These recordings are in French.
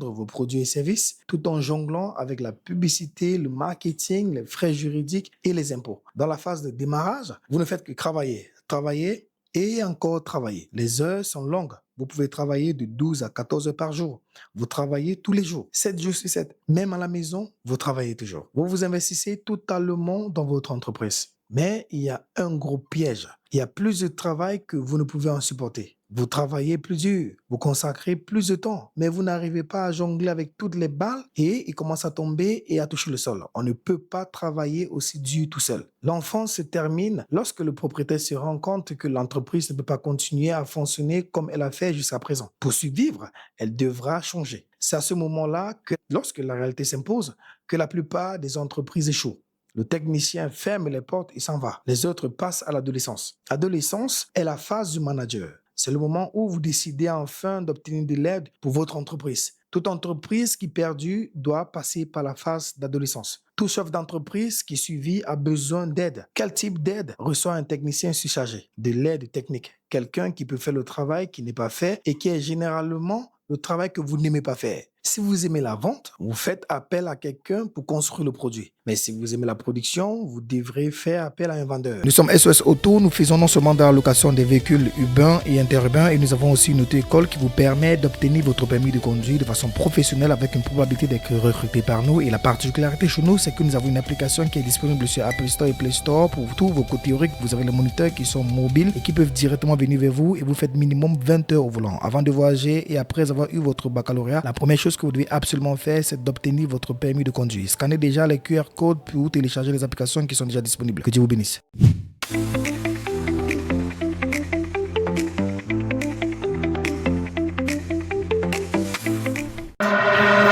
vos produits et services tout en jonglant avec la publicité, le marketing, les frais juridiques et les impôts. Dans la phase de démarrage, vous ne faites que travailler et encore travailler. Les heures sont longues. Vous pouvez travailler de 12 à 14 heures par jour. Vous travaillez tous les jours, 7 jours sur 7. Même à la maison, vous travaillez toujours. Vous vous investissez totalement dans votre entreprise. Mais il y a un gros piège. Il y a plus de travail que vous ne pouvez en supporter. Vous travaillez plus dur, vous consacrez plus de temps, mais vous n'arrivez pas à jongler avec toutes les balles et il commence à tomber et à toucher le sol. On ne peut pas travailler aussi dur tout seul. L'enfance se termine lorsque le propriétaire se rend compte que l'entreprise ne peut pas continuer à fonctionner comme elle a fait jusqu'à présent. Pour survivre, elle devra changer. C'est à ce moment-là que, lorsque la réalité s'impose, que la plupart des entreprises échouent. Le technicien ferme les portes et s'en va. Les autres passent à l'adolescence. L'adolescence est la phase du manager. C'est le moment où vous décidez enfin d'obtenir de l'aide pour votre entreprise. Toute entreprise qui perdure doit passer par la phase d'adolescence. Tout chef d'entreprise qui suivi a besoin d'aide. Quel type d'aide reçoit un technicien surchargé? De l'aide technique. Quelqu'un qui peut faire le travail qui n'est pas fait et qui est généralement le travail que vous n'aimez pas faire. Si vous aimez la vente, vous faites appel à quelqu'un pour construire le produit. Mais si vous aimez la production, vous devrez faire appel à un vendeur. Nous sommes SOS Auto, nous faisons non seulement de la location des véhicules urbains et interurbains, et nous avons aussi une auto-école qui vous permet d'obtenir votre permis de conduire de façon professionnelle avec une probabilité d'être recruté par nous. Et la particularité chez nous, c'est que nous avons une application qui est disponible sur Apple Store et Play Store pour tous vos cours théoriques. Vous avez les moniteurs qui sont mobiles et qui peuvent directement venir vers vous et vous faites minimum 20 heures au volant. Avant de voyager et après avoir eu votre baccalauréat, la première chose que vous devez absolument faire, c'est d'obtenir votre permis de conduire. Scannez déjà les QR codes pour télécharger les applications qui sont déjà disponibles. Que Dieu vous bénisse.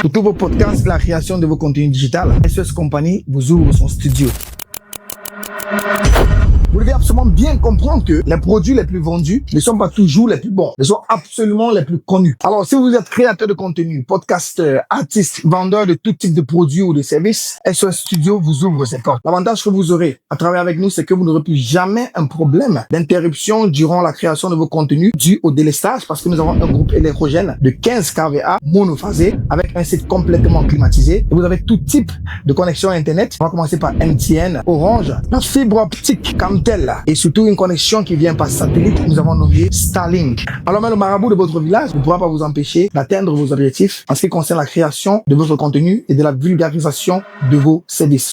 Pour tous vos podcasts, la création de vos contenus digitales, SOS Company vous ouvre son studio. Vous devez absolument bien comprendre que les produits les plus vendus ne sont pas toujours les plus bons, ils sont absolument les plus connus. Alors, si vous êtes créateur de contenu, podcasteur, artiste, vendeur de tout type de produits ou de services, SOS Studio vous ouvre ses portes. L'avantage que vous aurez à travailler avec nous, c'est que vous n'aurez plus jamais un problème d'interruption durant la création de vos contenus dû au délestage parce que nous avons un groupe électrogène de 15 kVA monophasé avec un site complètement climatisé. Et vous avez tout type de connexion Internet. On va commencer par MTN, Orange, la fibre optique, Camtel et surtout une connexion qui vient par satellite. Nous avons nommé Starlink. Alors même le marabout de votre village ne pourra pas vous empêcher d'atteindre vos objectifs en ce qui concerne la création de votre contenu et de la vulgarisation de vos services.